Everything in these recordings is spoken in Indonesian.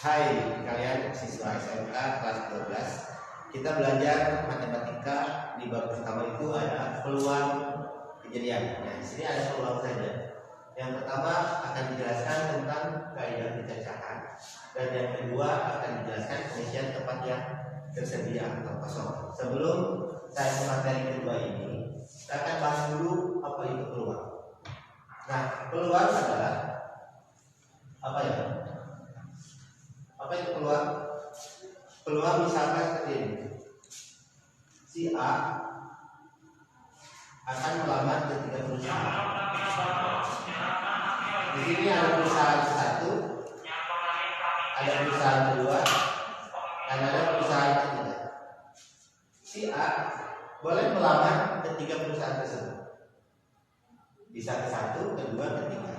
Hai kalian siswa SMK kelas 12. Kita belajar matematika di bab pertama itu ada peluang kejadian. Nah, di sini ada peluang saja. Yang pertama akan dijelaskan tentang kaidah pencacahan dan yang kedua akan dijelaskan pengisian tempat yang tersedia atau kosong. Sebelum saya ke materi kedua ini, saya akan bahas dulu apa itu peluang. Nah, peluang adalah apa ya? Apa itu peluang? Peluang misalkan seperti ini. Si A akan melamar ke 3 perusahaan. Di sini ada perusahaan satu, ada perusahaan kedua, dan ada perusahaan ketiga. Si A boleh melamar ke 3 perusahaan tersebut. Bisa ke 1, kedua, ketiga.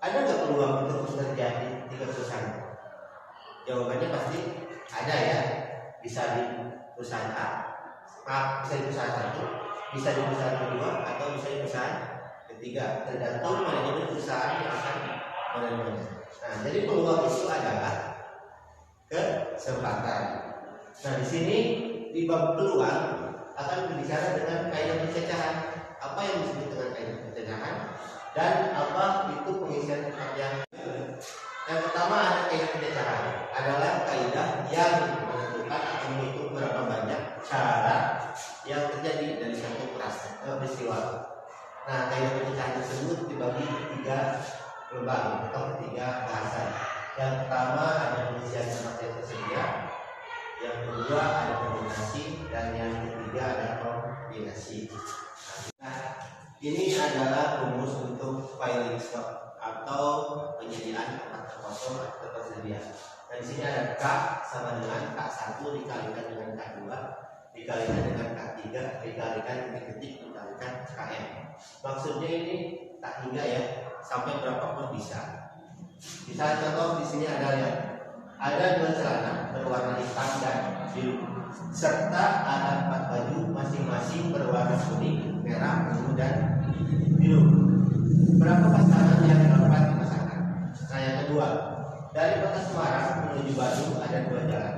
Ada nggak peluang untuk terjadi 3 perusahaan? Jawabannya pasti ada ya. Bisa di perusahaan A, bisa di perusahaan 1, bisa di perusahaan kedua, atau bisa di perusahaan ketiga. Tergantung manajemen perusahaan yang akan menerimanya. Nah, jadi peluang itu adalah kesempatan. Nah, di sini di bab peluang akan berbicara dengan kaidah pencacahan. Apa yang disebut dengan kaidah pencacahan dan apa itu pengisian tempat yang pertama ada kaidah pencacahan adalah kaidah yang menentukan atau menghitung berapa banyak cara yang terjadi dari satu peristiwa. Nah, kaidah pencacahan tersebut dibagi 3 lembaga atau 3 bahasan. Yang pertama ada pengisian tempat yang tersedia, yang kedua ada kombinasi, dan yang ketiga ada kombinasi. Nah, ini adalah rumus untuk filling stock atau penyediaan tempat kosong atau tersedia. Dan di sini ada K sama dengan K1 dikalikan dengan K2 dikalikan dengan K3 dikalikan titik-titik dikalikan KM. Maksudnya ini tak hingga ya, sampai berapapun bisa. Bisa contoh di sini ada ya, ada 2 celana berwarna hitam dan biru, serta ada 4 baju masing-masing berwarna kuning, merah, ungu dan biru. Berapa pasangan yang dapat dipasangkan? Nah, yang kedua, dari kota Semarang menuju Bandung ada 2 jalan.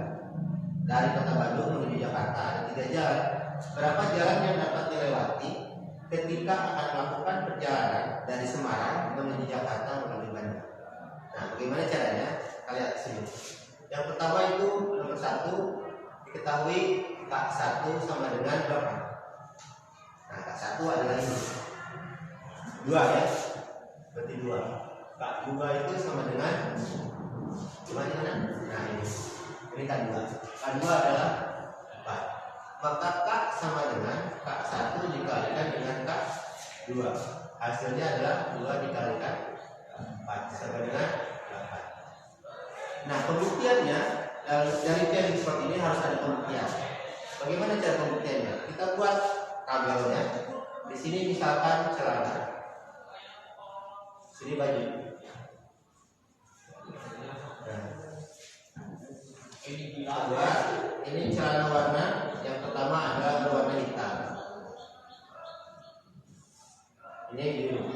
Dari kota Bandung menuju Jakarta ada 3 jalan. Berapa jalan yang dapat dilewati ketika akan melakukan perjalanan dari Semarang menuju Jakarta melalui Bandung? Nah, bagaimana caranya? Kalian sini. Yang pertama itu nomor 1 diketahui K1 sama dengan berapa? Nah, K1 adalah ini 2 ya, berarti 2. K2 itu sama dengan gimana? Nah, ini K2. K2 adalah 4. Maka K sama dengan K1 dikalikan dengan K2. Hasilnya adalah 2 dikalikan 4 sama dengan 8. Nah, pembuktiannya dari filling stock ini harus ada pembuktian. Bagaimana cara pembuktiannya? Kita buat tabelnya. Di sini misalkan celana, sini baju. Nah, ini celana warna. Yang pertama ada berwarna hitam. Ini biru.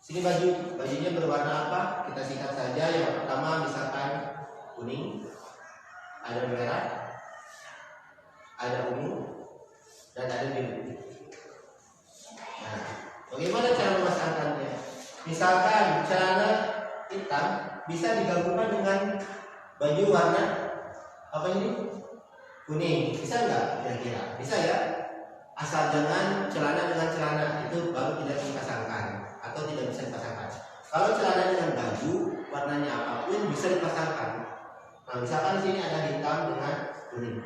Sini baju, bajunya berwarna apa? Kita singkat saja. Yang pertama misalkan kuning, ada merah, ada ungu, dan ada biru. Nah, bagaimana cara memasangkannya? Misalkan celana hitam bisa digabungkan dengan baju warna apa ini? Kuning. Bisa nggak kira-kira? Bisa ya? Asal jangan celana dengan celana, itu baru tidak dipasangkan atau tidak bisa dipasangkan. Kalau celana dengan baju warnanya apapun bisa dipasangkan. Nah, misalkan di sini ada hitam dengan kuning.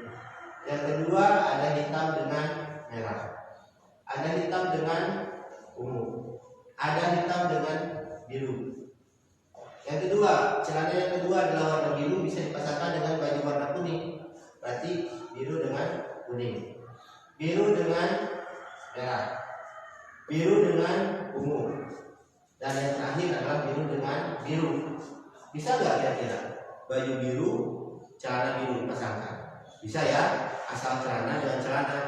Yang kedua ada hitam dengan merah. Ada hitam dengan ungu. Ada hitam dengan biru. Yang kedua, celana yang kedua adalah warna biru bisa dipasangkan dengan baju warna kuning. Berarti biru dengan kuning. Biru dengan merah. Biru dengan ungu. Dan yang terakhir adalah biru dengan biru. Bisa nggak kira-kira baju biru, celana biru dipasangkan? Bisa ya, asal celana dengan celana.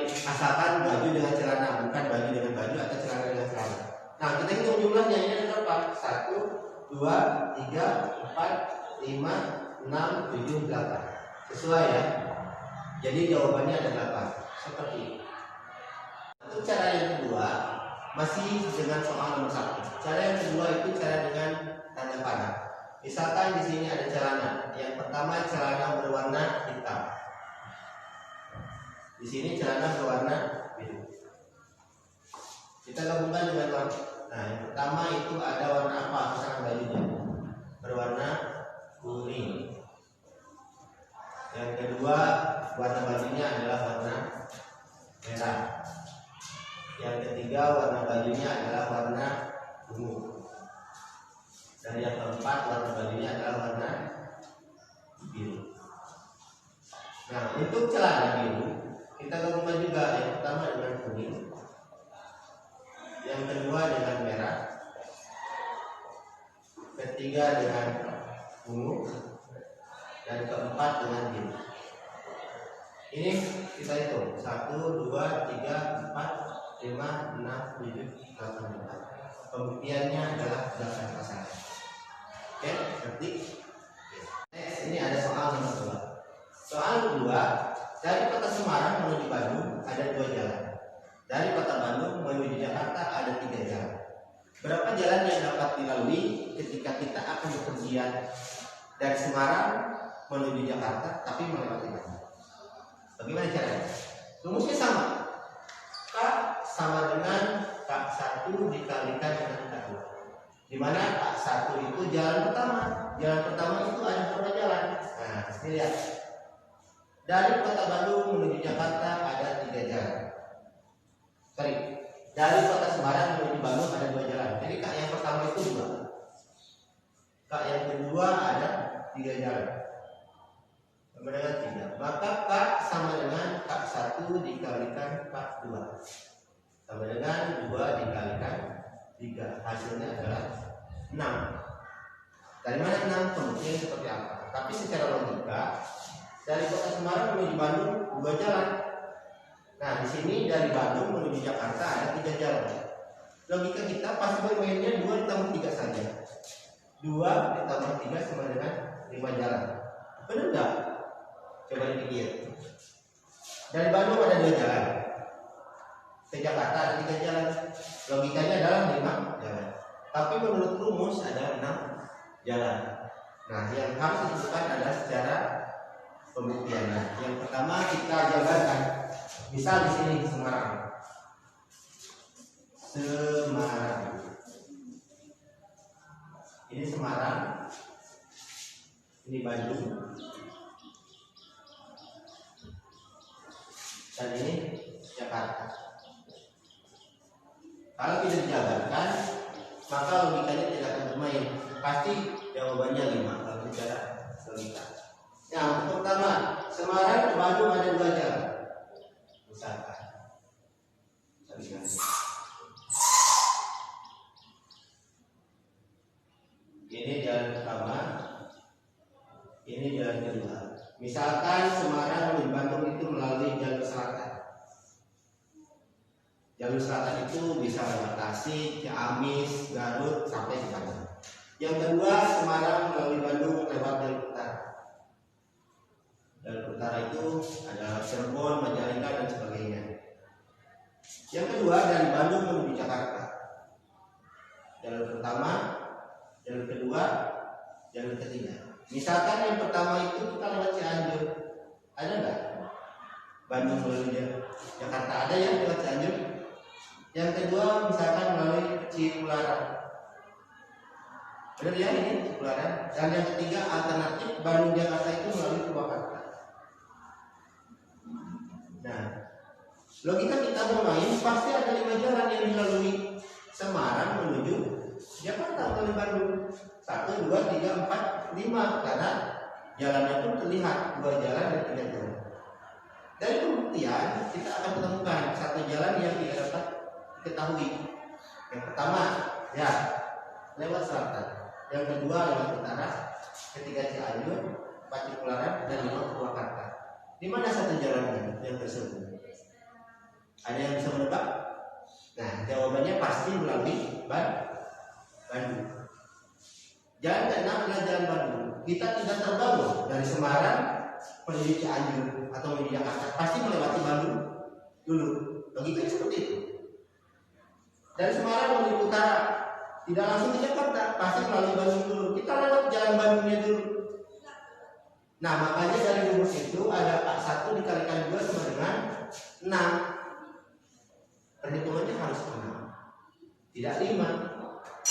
Asalkan baju dengan celana, bukan baju dengan baju atau celana dengan celana. Nah, kita hitung jumlahnya, ini ada berapa? 1, 2, 3, 4, 5, 6, 7, 8. Sesuai ya. Jadi jawabannya ada 8. Seperti ini. Untuk cara yang kedua masih dengan soal nomor 1. Cara yang kedua itu cara dengan tanda panah. Misalkan di sini ada celana. Yang pertama celana berwarna hitam. Di sini celana berwarna biru. Kita gabungkan dengan warna. Nah, yang pertama itu ada warna apa? Misalkan bajunya berwarna kuning. Yang kedua warna bajunya adalah warna merah. Yang ketiga warna bajunya adalah warna ungu. Dan yang keempat warna bajunya adalah warna biru. Nah, untuk celana biru kita gabungkan juga yang pertama dengan kuning, yang kedua dengan merah, ketiga dengan ungu, dan keempat dengan biru. Ini kita hitung 1, 2, 3, 4, 5, 6, 7, 8. Pembuktiannya adalah 8 pasangan. Oke, ngerti? Next, ini ada soal nomor 2. Soal kedua, dari kota Semarang menuju Bandung ada 2 jalan. Dari kota Bandung menuju Jakarta ada 3 jalan. Berapa jalan yang dapat dilalui ketika kita akan bepergian dari Semarang menuju Jakarta tapi melewati Bandung? Bagaimana caranya? Rumusnya sama. K sama dengan K1 dikalikan dengan K2. Di mana K1 itu jalan pertama. Jalan pertama itu ada berapa jalan? Nah, ini lihat. Dari kota Bandung menuju Jakarta ada 3 jalan. Sorry, dari kota Semarang menuju Bandung ada 2 jalan. Jadi K yang pertama itu 2. K yang kedua ada 3 jalan. Sama dengan 3. Maka K sama dengan K1 dikalikan K2. Sama dengan 2 dikalikan 3. Hasilnya adalah 6. Dari mana 6? Pembuktiannya seperti apa? Tapi secara logika, dari kota Semarang menuju Bandung 2 jalan. Nah, di sini dari Bandung menuju Jakarta ada 3 jalan. Logika kita pasti bermainnya 2 ditambah 3 saja. 2 ditambah 3 sama dengan 5 jalan. Benar enggak? Coba dipikir. Dari Bandung ada 2 jalan. Ke Jakarta ada 3 jalan. Logikanya adalah 5 jalan. Tapi menurut rumus ada 6 jalan. Nah, yang harus ditentukan adalah secara pembuktiannya. Yang pertama kita jabarkan. Misal di sini Semarang. Ini Semarang. Ini Bandung. Dan ini Jakarta. Kalau tidak dijabarkan, maka logikanya tidak akan bermain. Pasti jawabannya 5 kalau bicara logika. Yang pertama, Semarang ke Bandung ada 2 jalan. Misalkan. Ini jalan pertama, ini jalan kedua. Misalkan Semarang menuju Bandung itu melalui jalur selatan. Jalur selatan itu bisa lewat Tasik, Ciamis, Garut sampai ke Bandung. Yang kedua, Semarang melalui Bandung lewat jalur utara. Jalur utara itu ada Cirebon, Majalengka dan sebagainya. Yang kedua, dari Bandung menuju Jakarta. Jalur pertama, jalur kedua, jalur ketiga. Misalkan yang pertama itu kita lewat Cianjur, ada nggak? Bandung melalui Jakarta ada yang lewat Cianjur. Yang kedua misalkan melalui Cipularang, benar ya ini Cipularang. Dan yang ketiga alternatif Bandung Jakarta itu melalui Purwakarta. Nah, logika kita bermain pasti ada 5 jalan yang dilalui Semarang menuju Jakarta melalui Bandung. 1, 2, 3, 4, 5 karena jalannya pun terlihat 2 jalan dan 3 jalan. Dari pembuktian kita akan menemukan 1 jalan yang tidak dapat diketahui. Yang pertama ya lewat selatan, yang kedua lewat utara, ketiga Cianjur, 4 Cipularang dan 5 Purwakarta. Di mana 1 jalannya yang tersebut? Ada yang bisa menebak? Nah, jawabannya pasti melalui Bandung. Jalan ke-6 adalah Jalan Bandung. Kita tidak terbangun dari Semarang menuju Cianjur atau menuju Jakarta, pasti melewati Bandung dulu. Logikanya seperti itu. Dari Semarang menuju utara, tidak langsung ke Jakarta, pasti melalui Bandung dulu. Kita lewat Jalan Bandungnya dulu. Nah, makanya dari rumus itu ada K1